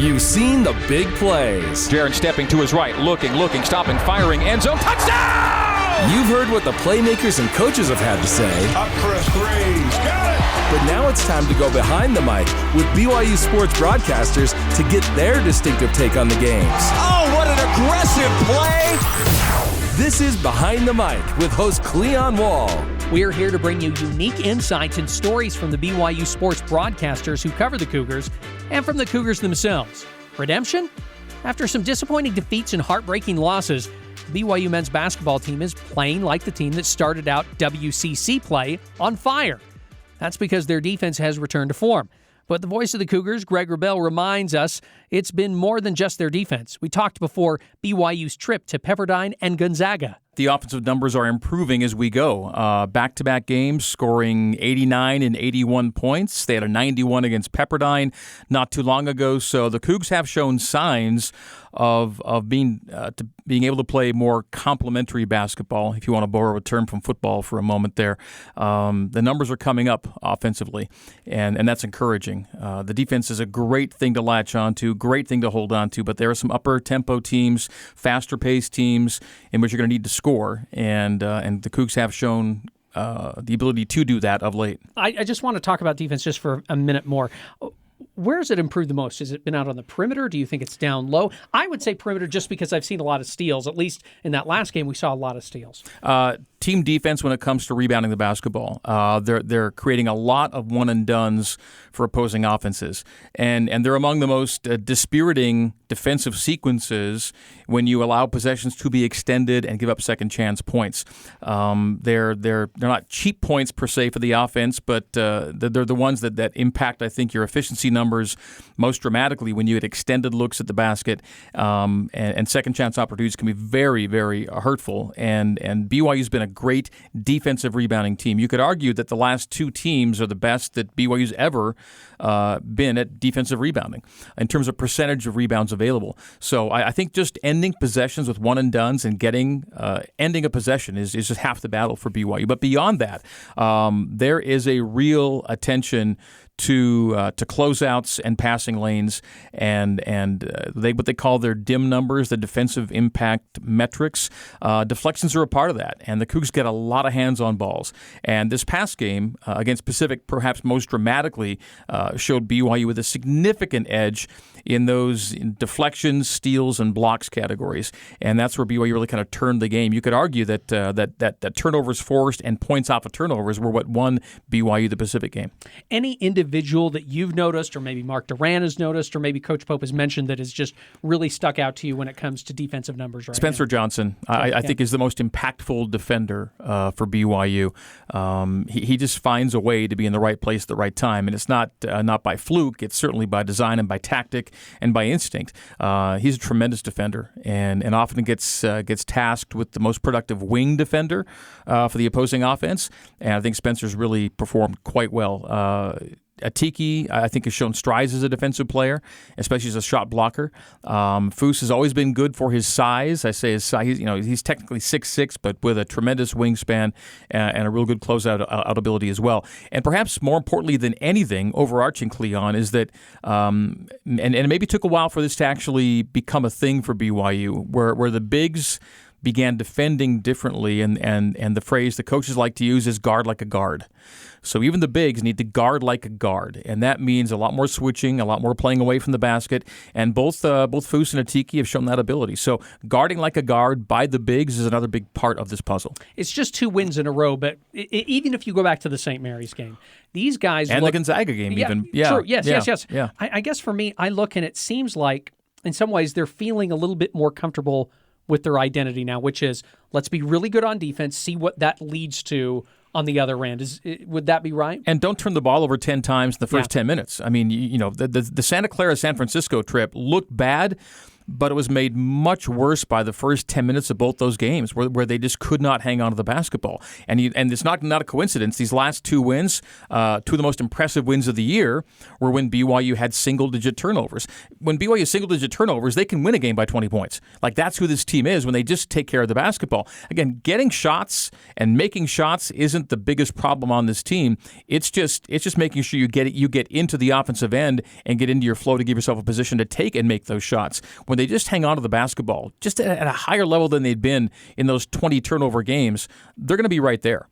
You've seen the big plays. Jaron stepping to his right, looking, stopping, firing, end zone, touchdown! You've heard what the playmakers and coaches have had to say. Up press, Graves, got it! But now it's time to go behind the mic with BYU sports broadcasters to get their distinctive take on the games. Oh, what an aggressive play! This is Behind the Mic with host Cleon Wall. We're here to bring you unique insights and stories from the BYU sports broadcasters who cover the Cougars and from the Cougars themselves. Redemption? After some disappointing defeats and heartbreaking losses, the BYU men's basketball team is playing like the team that started out WCC play on fire. That's because their defense has returned to form. But the voice of the Cougars, Greg Wrubell, reminds us it's been more than just their defense. We talked before BYU's trip to Pepperdine and Gonzaga. The offensive numbers are improving as we go. Back-to-back games, scoring 89 and 81 points. They had a 91 against Pepperdine not too long ago. So the Cougs have shown signs of being able to play more complementary basketball, if you want to borrow a term from football for a moment there. The numbers are coming up offensively, and that's encouraging. The defense is a great thing to latch onto, great thing to hold on to, but there are some upper-tempo teams, faster-paced teams in which you're going to need to score, and the Cougs have shown the ability to do that of late. I just want to talk about defense just for a minute more. Where has it improved the most? Has it been out on the perimeter? Do you think it's down low? I would say perimeter just because I've seen a lot of steals. At least in that last game, we saw a lot of steals. Team defense when it comes to rebounding the basketball. They're creating a lot of one-and-dones for opposing offenses. And they're among the most dispiriting defensive sequences when you allow possessions to be extended and give up second-chance points. They're not cheap points per se for the offense, but they're the ones that impact, I think, your efficiency numbers most dramatically when you get extended looks at the basket. And second-chance opportunities can be very, very hurtful. And BYU's been a great defensive rebounding team. You could argue that the last two teams are the best that BYU's ever been at defensive rebounding in terms of percentage of rebounds available. So I think just ending possessions with one-and-dones and ending a possession is just half the battle for BYU. But beyond that, there is a real attention to closeouts and passing lanes and what they call their DIM numbers, the defensive impact metrics. Deflections are a part of that, and the Cougs get a lot of hands-on balls. And this past game against Pacific, perhaps most dramatically, showed BYU with a significant edge in those deflections, steals, and blocks categories. And that's where BYU really kind of turned the game. You could argue that turnovers forced and points off of turnovers were what won BYU the Pacific game. Any individual that you've noticed, or maybe Mark Duran has noticed, or maybe Coach Pope has mentioned that has just really stuck out to you when it comes to defensive numbers right Spencer now? Johnson, I think, is the most impactful defender for BYU. He just finds a way to be in the right place at the right time, and it's not by fluke. It's certainly by design and by tactic and by instinct. He's a tremendous defender, and often gets tasked with the most productive wing defender for the opposing offense. And I think Spencer's really performed quite well. Atiki, I think, has shown strides as a defensive player, especially as a shot blocker. Foose has always been good for his size. I say his size. He's technically 6'6", but with a tremendous wingspan and a real good closeout ability as well. And perhaps more importantly than anything, overarching, Cleon, is that, and it maybe took a while for this to actually become a thing for BYU, where the bigs began defending differently, and the phrase the coaches like to use is guard like a guard. So even the bigs need to guard like a guard, and that means a lot more switching, a lot more playing away from the basket, and both Foose and Atiki have shown that ability. So guarding like a guard by the bigs is another big part of this puzzle. It's just 2 wins in a row, but even if you go back to the St. Mary's game, these guys and the Gonzaga game even. Yeah, true. Yes. Yeah. I guess for me, I look and it seems like in some ways they're feeling a little bit more comfortable with their identity now, which is let's be really good on defense, see what that leads to on the other end. Would that be right? And don't turn the ball over 10 times in the first 10 minutes. I mean, the Santa Clara-San Francisco trip looked bad, but it was made much worse by the first 10 minutes of both those games where they just could not hang on to the basketball. And it's not a coincidence. These last 2 wins, 2 of the most impressive wins of the year, were when BYU had single-digit turnovers. When BYU has single-digit turnovers, they can win a game by 20 points. Like, that's who this team is when they just take care of the basketball. Again, getting shots and making shots isn't the biggest problem on this team. It's just making sure you get into the offensive end and get into your flow to give yourself a position to take and make those shots. When they just hang on to the basketball, just at a higher level than they'd been in those 20 turnover games, they're going to be right there.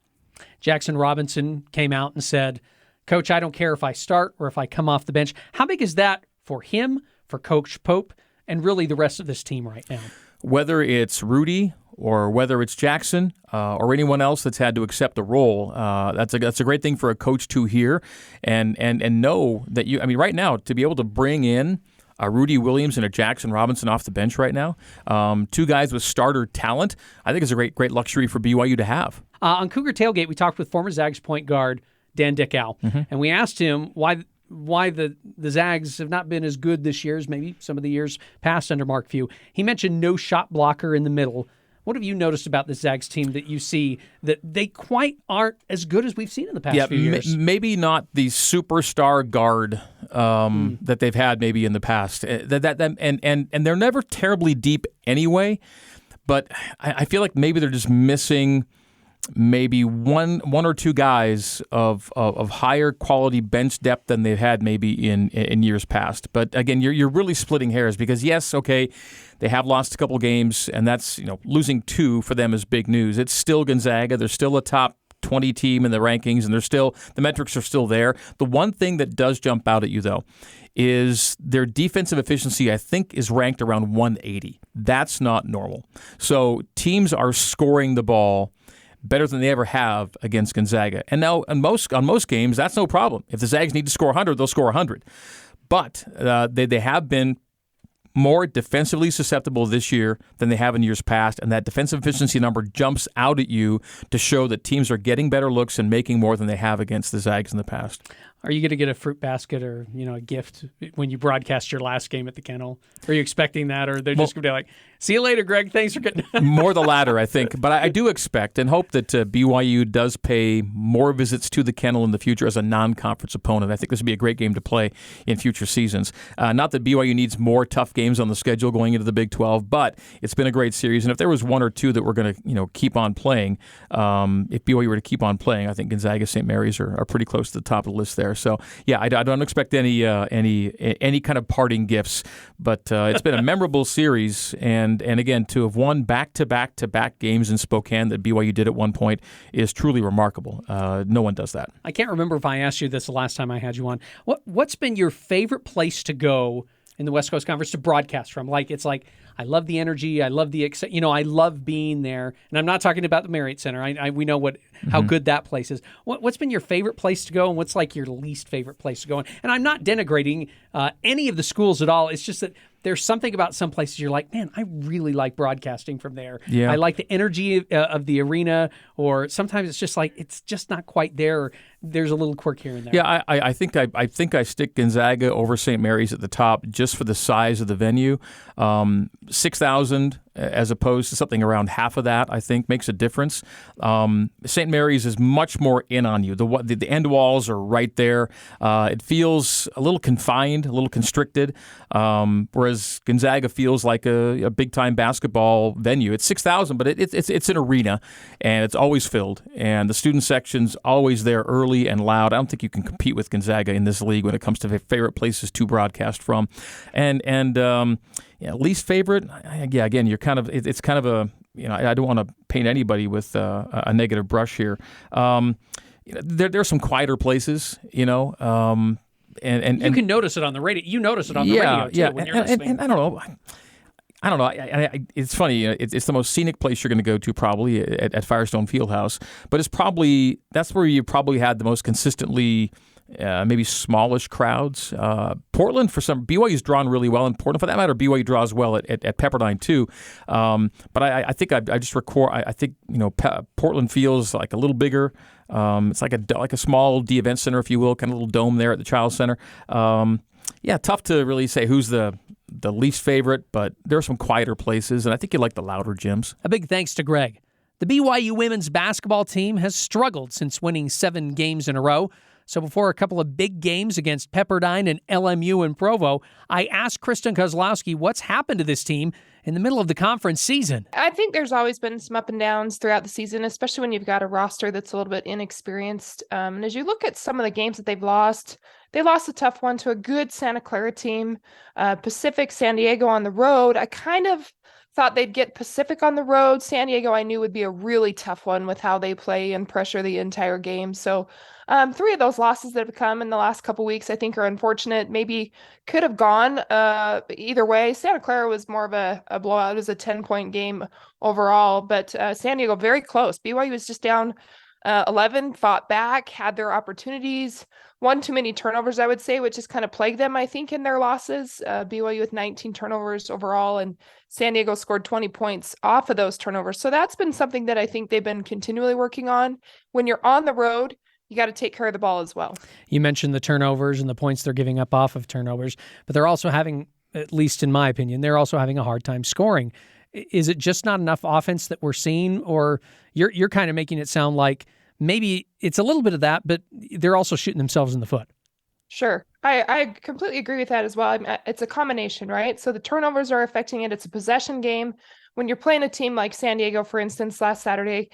Jackson Robinson came out and said, "Coach, I don't care if I start or if I come off the bench." How big is that for him, for Coach Pope, and really the rest of this team right now? Whether it's Rudy or whether it's Jackson or anyone else that's had to accept a role, that's a great thing for a coach to hear and know that you. I mean, right now, to be able to bring in a Rudy Williams and a Jackson Robinson off the bench right now, 2 guys with starter talent, I think it's a great luxury for BYU to have. On Cougar Tailgate, we talked with former Zags point guard Dan Dickow, and we asked him why the Zags have not been as good this year as maybe some of the years past under Mark Few. He mentioned no shot blocker in the middle. What have you noticed about the Zags team that you see that they quite aren't as good as we've seen in the past few years? Maybe not the superstar guard that they've had maybe in the past. And they're never terribly deep anyway, but I feel like maybe they're just missing maybe one or 2 guys of higher quality bench depth than they've had maybe in years past. But again, you're really splitting hairs because yes, okay, they have lost a couple games, and that's, losing 2 for them is big news. It's still Gonzaga. They're still a top 20 team in the rankings, and the metrics are still there. The one thing that does jump out at you though is their defensive efficiency, I think, is ranked around 180. That's not normal. So teams are scoring the ball better than they ever have against Gonzaga. And now on most games, that's no problem. If the Zags need to score 100, they'll score 100. But they have been more defensively susceptible this year than they have in years past, and that defensive efficiency number jumps out at you to show that teams are getting better looks and making more than they have against the Zags in the past. Are you going to get a fruit basket or a gift when you broadcast your last game at the Kennel? Are you expecting that, or they're just going to be like, "See you later, Greg. Thanks for getting." More the latter, I think. But I do expect and hope that BYU does pay more visits to the Kennel in the future as a non-conference opponent. I think this would be a great game to play in future seasons. Not that BYU needs more tough games on the schedule going into the Big 12, but it's been a great series. And if there was 1 or 2 that we're going to keep on playing, if BYU were to keep on playing, I think Gonzaga, St. Mary's are pretty close to the top of the list there. So yeah, I don't expect any kind of parting gifts, but it's been a memorable series, and again, to have won back-to-back games in Spokane that BYU did at one point is truly remarkable. No one does that. I can't remember if I asked you this the last time I had you on. What's been your favorite place to go in the West Coast Conference to broadcast from? I love the energy. I love I love being there. And I'm not talking about the Marriott Center. We know how good that place is. What's been your favorite place to go, and what's your least favorite place to go? And I'm not denigrating any of the schools at all. It's just that there's something about some places you're like, man, I really like broadcasting from there. Yeah. I like the energy of the arena, or sometimes it's just it's just not quite there. Or there's a little quirk here and there. Yeah, I think I stick Gonzaga over St. Mary's at the top just for the size of the venue. 6,000 as opposed to something around half of that, I think, makes a difference. St. Mary's is much more in on you. The end walls are right there. It feels a little confined, a little constricted, whereas Gonzaga feels like a big-time basketball venue. It's 6,000, but it's an arena, and it's always filled, and the student section's always there early and loud. I don't think you can compete with Gonzaga in this league when it comes to favorite places to broadcast from. Least favorite, again, you're kind of, it's kind of a, I don't want to paint anybody with a negative brush here. There are some quieter places, and you can notice it on the radio. You notice it on the radio too when you're listening. And I don't know. It's funny. It's the most scenic place you're going to go to probably at Firestone Fieldhouse, but that's where you probably had the most consistently maybe smallish crowds. Portland, BYU's drawn really well in Portland. For that matter, BYU draws well at Pepperdine too. But I think I just record. I think Portland feels like a little bigger. It's like a small D event center, if you will, kind of a little dome there at the Child Center. Tough to really say who's the the least favorite, but there are some quieter places, and I think you like the louder gyms. A big thanks to Greg. The BYU women's basketball team has struggled since winning 7 games in a row. So before a couple of big games against Pepperdine and LMU in Provo, I asked Kristen Kozlowski what's happened to this team in the middle of the conference season. I think there's always been some up and downs throughout the season, especially when you've got a roster that's a little bit inexperienced. And as you look at some of the games that they've lost, they lost a tough one to a good Santa Clara team. Pacific, San Diego on the road. I kind of thought they'd get Pacific on the road. San Diego, I knew would be a really tough one with how they play and pressure the entire game. So 3 of those losses that have come in the last couple weeks, I think are unfortunate. Maybe could have gone either way. Santa Clara was more of a blowout. It was a 10-point game overall, but San Diego very close. BYU was just down 11, fought back, had their opportunities. One too many turnovers, I would say, which has kind of plagued them, I think, in their losses. BYU with 19 turnovers overall, and San Diego scored 20 points off of those turnovers. So that's been something that I think they've been continually working on. When you're on the road, you got to take care of the ball as well. You mentioned the turnovers and the points they're giving up off of turnovers, but they're also having, at least in my opinion, they're also having a hard time scoring. Is it just not enough offense that we're seeing, or you're kind of making it sound like maybe it's a little bit of that, but they're also shooting themselves in the foot? Sure. I completely agree with that as well. It's a combination, right? So the turnovers are affecting it. It's a possession game. When you're playing a team like San Diego, for instance, last Saturday,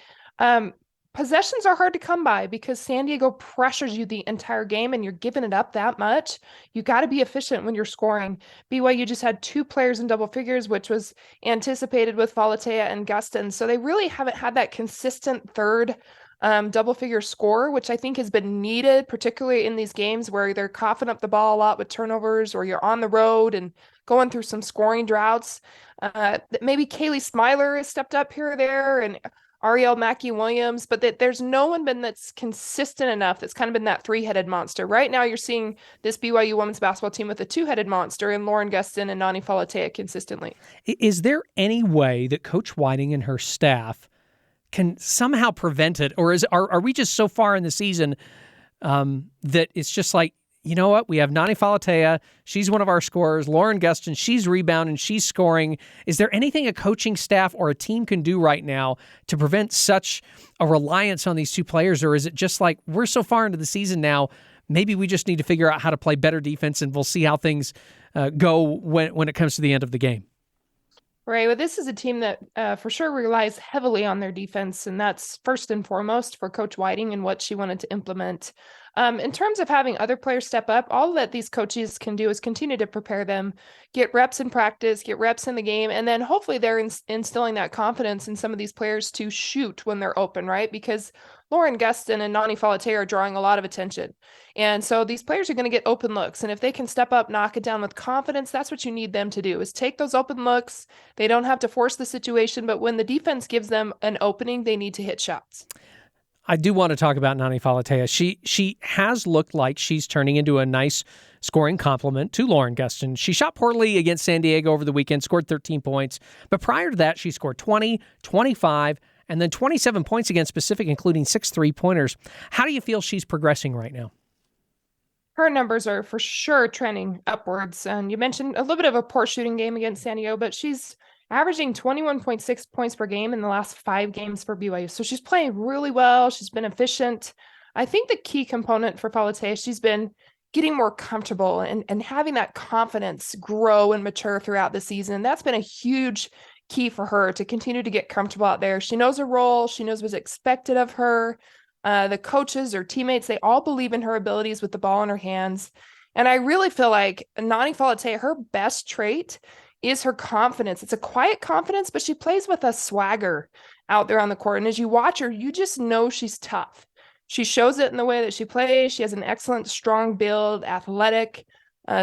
possessions are hard to come by because San Diego pressures you the entire game and you're giving it up that much. You got to be efficient when you're scoring. BYU just had 2 players in double figures, which was anticipated with Falatea and Gustin. So they really haven't had that consistent third double figure score, which I think has been needed, particularly in these games where they're coughing up the ball a lot with turnovers, or you're on the road and going through some scoring droughts. Maybe Kaylee Smiler has stepped up here or there, and Ariel Mackey-Williams, but there's no one been that's consistent enough that's kind of been that 3-headed monster. Right now you're seeing this BYU women's basketball team with a 2-headed monster in Lauren Gustin and Nani Falatea consistently. Is there any way that Coach Whiting and her staff can somehow prevent it, or are we just so far in the season that it's just like, you know what, we have Nani Falatea, she's one of our scorers, Lauren Gustin, she's rebounding, she's scoring. Is there anything a coaching staff or a team can do right now to prevent such a reliance on these 2 players, or is it just like we're so far into the season now, maybe we just need to figure out how to play better defense and we'll see how things go when it comes to the end of the game? Right. Well, this is a team that for sure relies heavily on their defense, and that's first and foremost for Coach Whiting and what she wanted to implement. In terms of having other players step up, all that these coaches can do is continue to prepare them, get reps in practice, get reps in the game, and then hopefully they're instilling that confidence in some of these players to shoot when they're open, right? Because Lauren Gustin and Nani Falatea are drawing a lot of attention. And so these players are going to get open looks. And if they can step up, knock it down with confidence, that's what you need them to do, is take those open looks. They don't have to force the situation, but when the defense gives them an opening, they need to hit shots. I do want to talk about Nani Falatea. She has looked like she's turning into a nice scoring complement to Lauren Gustin. She shot poorly against San Diego over the weekend, scored 13 points. But prior to that, she scored 20, 25, and then 27 points against Pacific, including 6 3-pointers. How do you feel she's progressing right now? Her numbers are for sure trending upwards. And you mentioned a little bit of a poor shooting game against San Diego, but she's averaging 21.6 points per game in the last 5 games for BYU. So she's playing really well. She's been efficient. I think the key component for Falatea, she's been getting more comfortable and having that confidence grow and mature throughout the season. That's been a huge key for her to continue to get comfortable out there. She knows her role. She knows what's expected of her. The coaches or teammates, they all believe in her abilities with the ball in her hands. And I really feel like Nani Falatea, her best trait is her confidence. It's a quiet confidence, but she plays with a swagger out there on the court. And as you watch her, you just know she's tough. She shows it in the way that she plays. She has an excellent, strong build, athletic,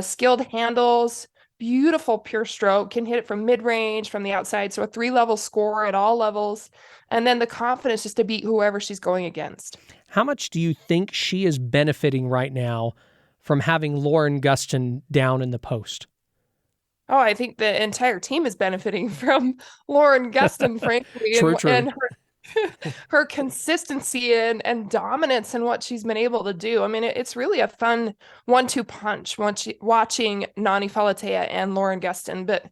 skilled handles, beautiful pure stroke, can hit it from mid-range, from the outside. So a 3-level score at all levels. And then the confidence just to beat whoever she's going against. How much do you think she is benefiting right now from having Lauren Gustin down in the post? Oh, I think the entire team is benefiting from Lauren Gustin, frankly. True. And her consistency and dominance in what she's been able to do. I mean, it's really a fun 1-2 punch watching Nani Falatea and Lauren Gustin. But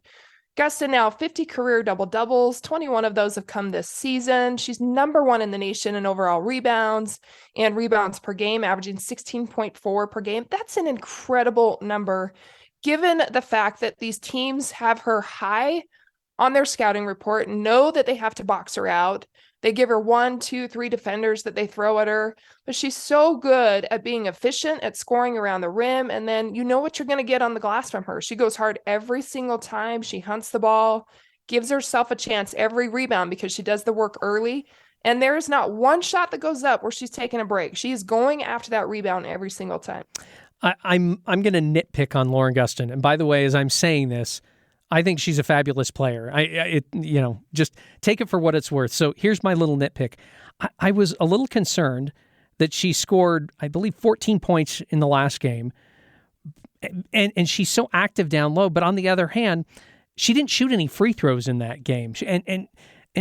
Gustin now 50 career double-doubles, 21 of those have come this season. She's number 1 in the nation in overall rebounds and rebounds per game, averaging 16.4 per game. That's an incredible number, given the fact that these teams have her high on their scouting report, know that they have to box her out. They give her 1, 2, 3 defenders that they throw at her, but she's so good at being efficient, at scoring around the rim. And then you know what you're going to get on the glass from her. She goes hard every single time. She hunts the ball, gives herself a chance every rebound because she does the work early. And there is not one shot that goes up where she's taking a break. She is going after that rebound every single time. I'm going to nitpick on Lauren Gustin. And by the way, as I'm saying this, I think she's a fabulous player. Just take it for what it's worth. So here's my little nitpick. I was a little concerned that she scored, I believe, 14 points in the last game, and she's so active down low. But on the other hand, she didn't shoot any free throws in that game, and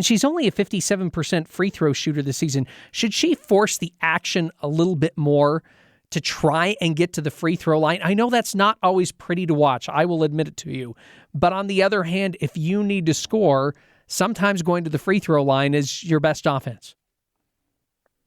she's only a 57% free throw shooter this season. Should she force the action a little bit more to try and get to the free throw line? I know that's not always pretty to watch. I will admit it to you. But on the other hand, if you need to score, sometimes going to the free throw line is your best offense.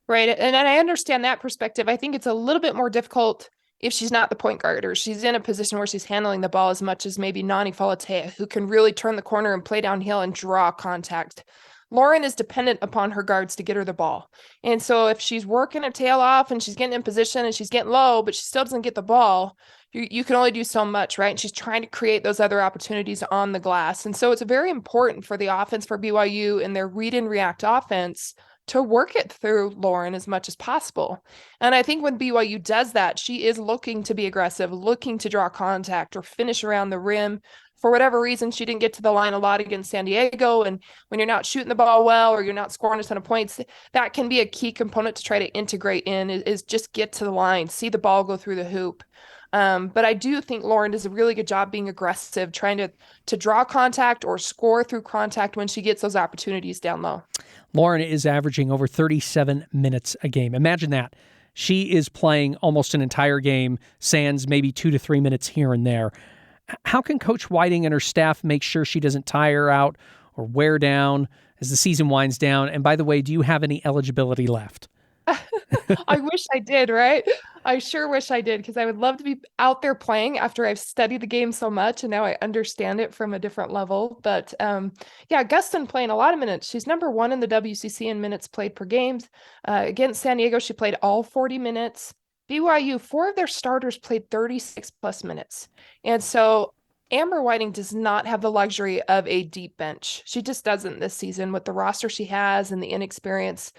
Right. And I understand that perspective. I think it's a little bit more difficult if she's not the point guard or she's in a position where she's handling the ball as much as maybe Nani Falatea, who can really turn the corner and play downhill and draw contact. Lauren is dependent upon her guards to get her the ball. And so if she's working her tail off and she's getting in position and she's getting low, but she still doesn't get the ball, you can only do so much, right? And she's trying to create those other opportunities on the glass. And so it's very important for the offense for BYU and their read and react offense to work it through Lauren as much as possible. And I think when BYU does that, she is looking to be aggressive, looking to draw contact or finish around the rim. For whatever reason, she didn't get to the line a lot against San Diego. And when you're not shooting the ball well, or you're not scoring a ton of points, that can be a key component to try to integrate in is just get to the line, see the ball go through the hoop. But I do think Lauren does a really good job being aggressive, trying to draw contact or score through contact when she gets those opportunities down low. Lauren is averaging over 37 minutes a game. Imagine that. She is playing almost an entire game, sans maybe 2 to 3 minutes here and there. How can Coach Whiting and her staff make sure she doesn't tire out or wear down as the season winds down? And by the way, do you have any eligibility left? I wish I did, right? I sure wish I did, because I would love to be out there playing after I've studied the game so much and now I understand it from a different level. But Gustin playing a lot of minutes. She's number 1 in the WCC in minutes played per game. Against San Diego, she played all 40 minutes. BYU, 4 of their starters played 36 plus minutes. And so Amber Whiting does not have the luxury of a deep bench. She just doesn't this season with the roster she has and the inexperience.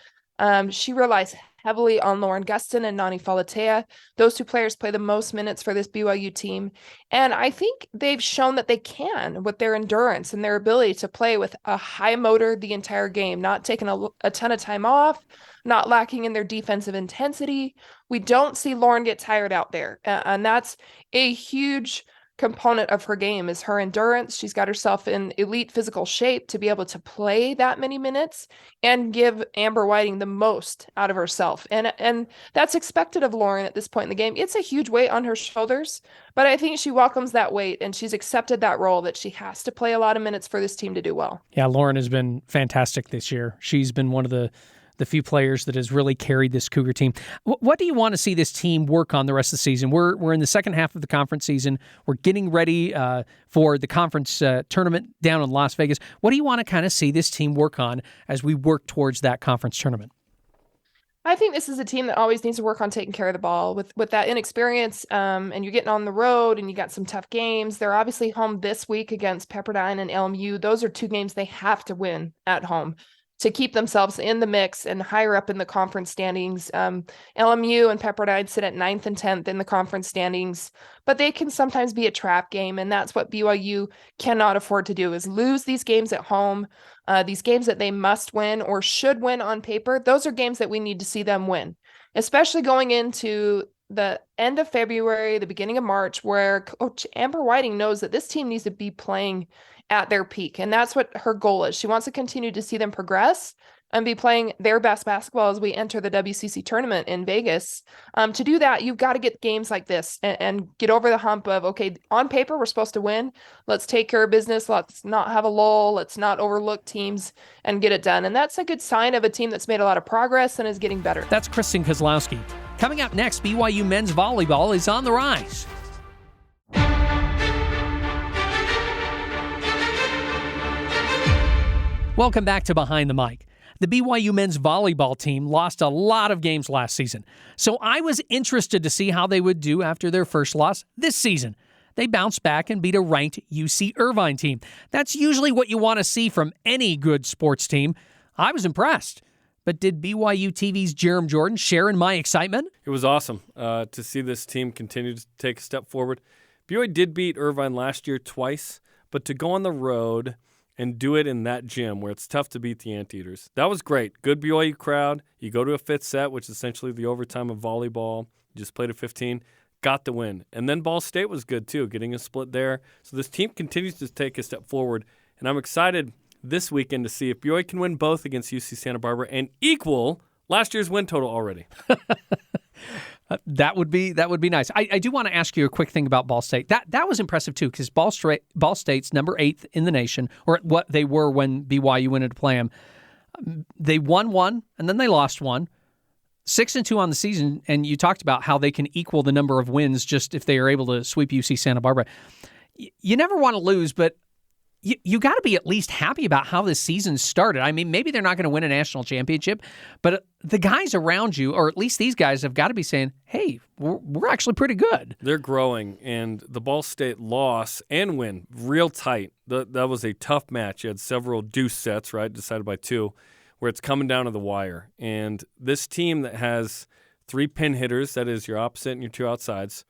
She relies heavily on Lauren Gustin and Nani Falatea. Those 2 players play the most minutes for this BYU team. And I think they've shown that they can with their endurance and their ability to play with a high motor the entire game, not taking a ton of time off, not lacking in their defensive intensity. We don't see Lauren get tired out there. And that's a huge component of her game is her endurance. She's got herself in elite physical shape to be able to play that many minutes and give Amber Whiting the most out of herself. And that's expected of Lauren at this point in the game. It's a huge weight on her shoulders, but I think she welcomes that weight and she's accepted that role that she has to play a lot of minutes for this team to do well. Yeah, Lauren has been fantastic this year. She's been one of the few players that has really carried this Cougar team. What do you want to see this team work on the rest of the season? We're in the second half of the conference season. We're getting ready for the conference tournament down in Las Vegas. What do you want to kind of see this team work on as we work towards that conference tournament? I think this is a team that always needs to work on taking care of the ball with that inexperience. And you're getting on the road and you got some tough games. They're obviously home this week against Pepperdine and LMU. Those are 2 games they have to win at home to keep themselves in the mix and higher up in the conference standings. LMU and Pepperdine sit at 9th and 10th in the conference standings, but they can sometimes be a trap game. And that's what BYU cannot afford to do, is lose these games at home, these games that they must win or should win on paper. Those are games that we need to see them win, especially going into the end of February, the beginning of March, where Coach Amber Whiting knows that this team needs to be playing at their peak. And that's what her goal is. She wants to continue to see them progress, and be playing their best basketball as we enter the WCC tournament in Vegas. To do that, you've got to get games like this and get over the hump of, okay, on paper, we're supposed to win. Let's take care of business. Let's not have a lull. Let's not overlook teams and get it done. And that's a good sign of a team that's made a lot of progress and is getting better. That's Kristen Kozlowski. Coming up next, BYU men's volleyball is on the rise. Welcome back to Behind the Mic. The BYU men's volleyball team lost a lot of games last season, so I was interested to see how they would do after their first loss this season. They bounced back and beat a ranked UC Irvine team. That's usually what you want to see from any good sports team. I was impressed. But did BYU TV's Jarom Jordan share in my excitement? It was awesome to see this team continue to take a step forward. BYU did beat Irvine last year twice, but to go on the road and do it in that gym where it's tough to beat the Anteaters, that was great. Good BYU crowd. You go to a fifth set, which is essentially the overtime of volleyball. You just played a 15, got the win. And then Ball State was good too, getting a split there. So this team continues to take a step forward, and I'm excited this weekend to see if BYU can win both against UC Santa Barbara and equal last year's win total already. That would be nice. I do want to ask you a quick thing about Ball State. That was impressive too, because Ball State's number 8th in the nation, or what they were when BYU went in to play them. They won one and then they lost one. 6-2 on the season, and you talked about how they can equal the number of wins just if they are able to sweep UC Santa Barbara. You never want to lose, but you got to be at least happy about how this season started. I mean, maybe they're not going to win a national championship, but the guys around you, or at least these guys, have got to be saying, hey, we're actually pretty good. They're growing, and the Ball State loss and win, real tight. That was a tough match. You had several deuce sets, right, decided by 2, where it's coming down to the wire. And this team that has 3 pin hitters, that is your opposite and your 2 outsides,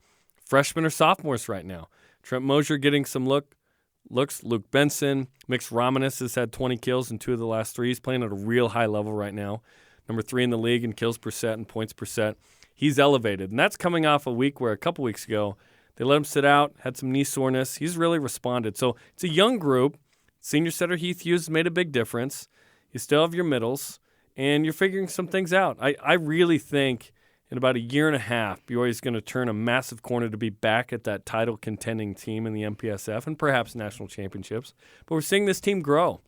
freshmen or sophomores right now. Trent Mosier getting some looks. Luke Benson, Mix Romanis has had 20 kills in 2 of the last 3. He's playing at a real high level right now. Number 3 in the league in kills per set and points per set. He's elevated, and that's coming off a week where a couple weeks ago they let him sit out, had some knee soreness. He's really responded. So it's a young group. Senior setter Heath Hughes made a big difference. You still have your middles, and you're figuring some things out. I really think in about a year and a half, BYU is going to turn a massive corner to be back at that title-contending team in the MPSF and perhaps national championships. But we're seeing this team grow.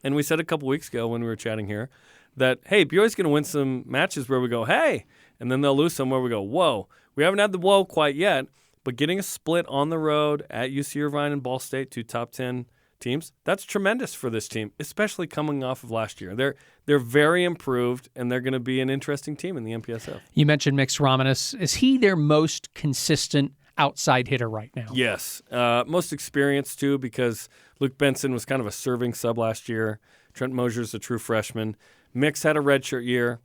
And we said a couple weeks ago when we were chatting here that, hey, BYU's going to win some matches where we go, hey, and then they'll lose some where we go, whoa. We haven't had the whoa quite yet, but getting a split on the road at UC Irvine and Ball State, 2 top 10 teams, that's tremendous for this team, especially coming off of last year. They're very improved, and they're going to be an interesting team in the MPSF. You mentioned Mix Romanis. Is he their most consistent outside hitter right now? Yes. Most experienced, too, because Luke Benson was kind of a serving sub last year. Trent Mosier's a true freshman. Mix had a redshirt year.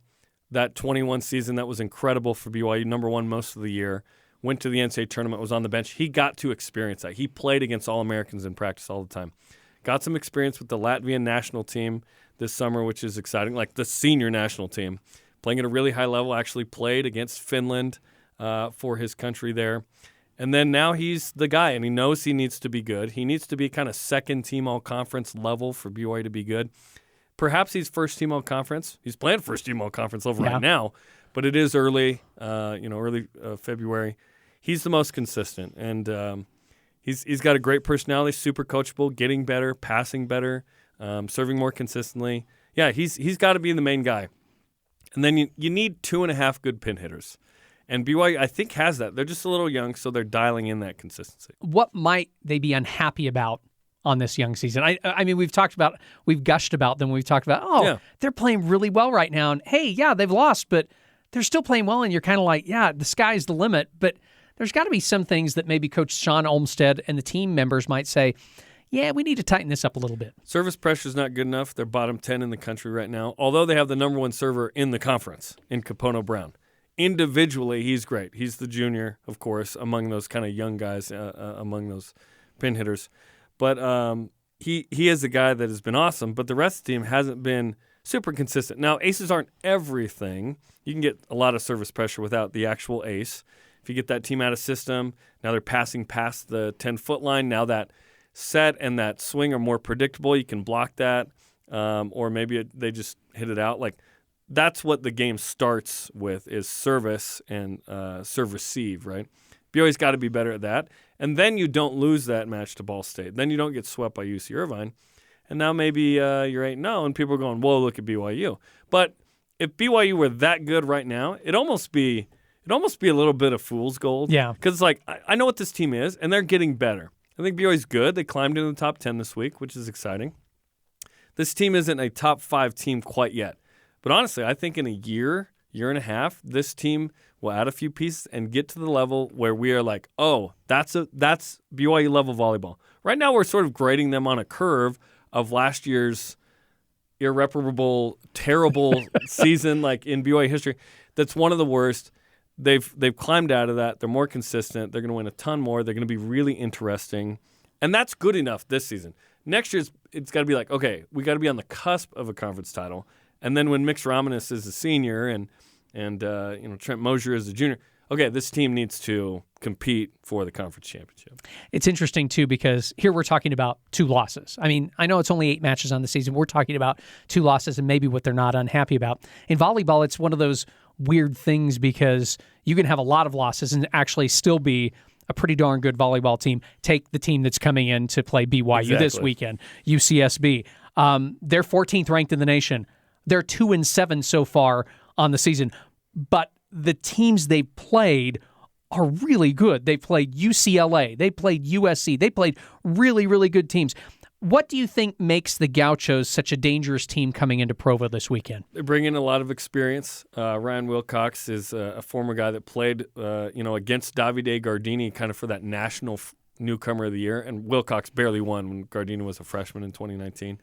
That 21 season, that was incredible for BYU, number 1 most of the year. Went to the NCAA tournament, was on the bench. He got to experience that. He played against All-Americans in practice all the time. Got some experience with the Latvian national team this summer, which is exciting, like the senior national team. Playing at a really high level, actually played against Finland for his country there. And then now he's the guy, and he knows he needs to be good. He needs to be kind of second-team all-conference level for BYU to be good. Perhaps he's first-team all-conference. He's playing first-team all-conference level right now, but it is early February. He's the most consistent, and he's got a great personality, super coachable, getting better, passing better, serving more consistently. Yeah, he's got to be the main guy. And then you need 2.5 good pin hitters. And BYU, I think, has that. They're just a little young, so they're dialing in that consistency. What might they be unhappy about on this young season? I mean, we've gushed about them. We've talked about, they're playing really well right now. And, hey, yeah, they've lost, but they're still playing well. And you're kind of like, yeah, the sky's the limit. But there's got to be some things that maybe Coach Sean Olmstead and the team members might say, yeah, we need to tighten this up a little bit. Service pressure is not good enough. They're bottom 10 in the country right now, although they have the number 1 server in the conference in Capono Brown. Individually, he's great. He's the junior, of course, among those kind of young guys, among those pin hitters. But he is a guy that has been awesome, but the rest of the team hasn't been super consistent. Now, aces aren't everything. You can get a lot of service pressure without the actual ace. If you get that team out of system, now they're passing past the 10-foot line. Now that set and that swing are more predictable. You can block that. or maybe they just hit it out. Like, that's what the game starts with, is service and serve-receive, right? BYU's got to be better at that. And then you don't lose that match to Ball State. Then you don't get swept by UC Irvine. And now maybe you're 8-0, and people are going, whoa, look at BYU. But if BYU were that good right now, it'd almost be a little bit of fool's gold. Yeah. Because it's like, I know what this team is, and they're getting better. I think BYU's good. They climbed into the top 10 this week, which is exciting. This team isn't a top 5 team quite yet. But honestly, I think in a year and a half, this team will add a few pieces and get to the level where we are like, oh, that's BYU level volleyball. Right now, we're sort of grading them on a curve of last year's irreparable, terrible season, like in BYU history. That's one of the worst. They've climbed out of that. They're more consistent. They're going to win a ton more. They're going to be really interesting, and that's good enough this season. Next year, it's got to be like, okay, we got to be on the cusp of a conference title. And then when Mix Romanis is a senior and Trent Mosier is a junior, okay, this team needs to compete for the conference championship. It's interesting, too, because here we're talking about 2 losses. I mean, I know it's only 8 matches on the season. We're talking about 2 losses and maybe what they're not unhappy about. In volleyball, it's one of those weird things because you can have a lot of losses and actually still be a pretty darn good volleyball team. Take the team that's coming in to play BYU this weekend, UCSB. They're 14th ranked in the nation. They're 2-7 so far on the season, but the teams they played are really good. They played UCLA, they played USC, they played really, really good teams. What do you think makes the Gauchos such a dangerous team coming into Provo this weekend? They bring in a lot of experience. Ryan Wilcox is a former guy that played, against Davide Gardini, kind of for that national newcomer of the year, and Wilcox barely won when Gardini was a freshman in 2019.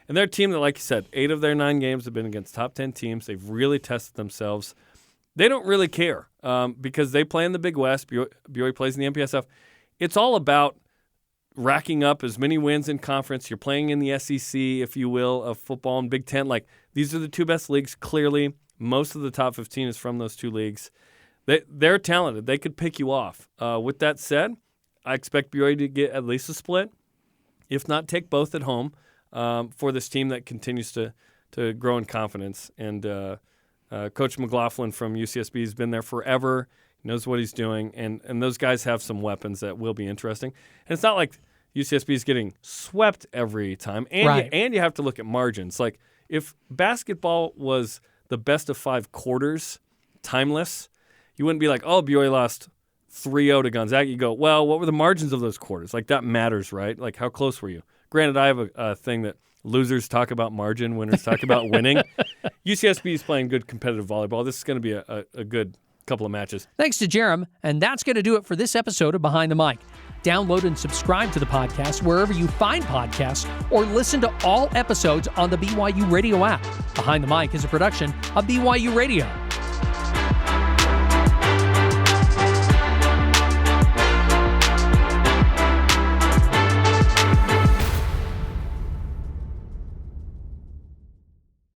And they're a team that, like you said, 8 of their 9 games have been against top 10 teams. They've really tested themselves. They don't really care because they play in the Big West. BYU plays in the MPSF. It's all about racking up as many wins in conference. You're playing in the SEC, if you will, of football and Big Ten. Like, these are the 2 best leagues. Clearly, most of the top 15 is from those 2 leagues. They're talented. They could pick you off. With that said, I expect BYU to get at least a split, if not take both at home. For this team that continues to grow in confidence. And Coach McLaughlin from UCSB has been there forever, knows what he's doing, and those guys have some weapons that will be interesting. And it's not like UCSB is getting swept every time. And, right. You have to look at margins. Like, if basketball was the best of 5 quarters, timeless, you wouldn't be like, oh, BYU lost 3-0 to Gonzaga. You go, well, what were the margins of those quarters? Like, that matters, right? Like, how close were you? Granted, I have a thing that losers talk about margin, winners talk about winning. UCSB is playing good competitive volleyball. This is going to be a good couple of matches. Thanks to Jarom, and that's going to do it for this episode of Behind the Mic. Download and subscribe to the podcast wherever you find podcasts or listen to all episodes on the BYU Radio app. Behind the Mic is a production of BYU Radio.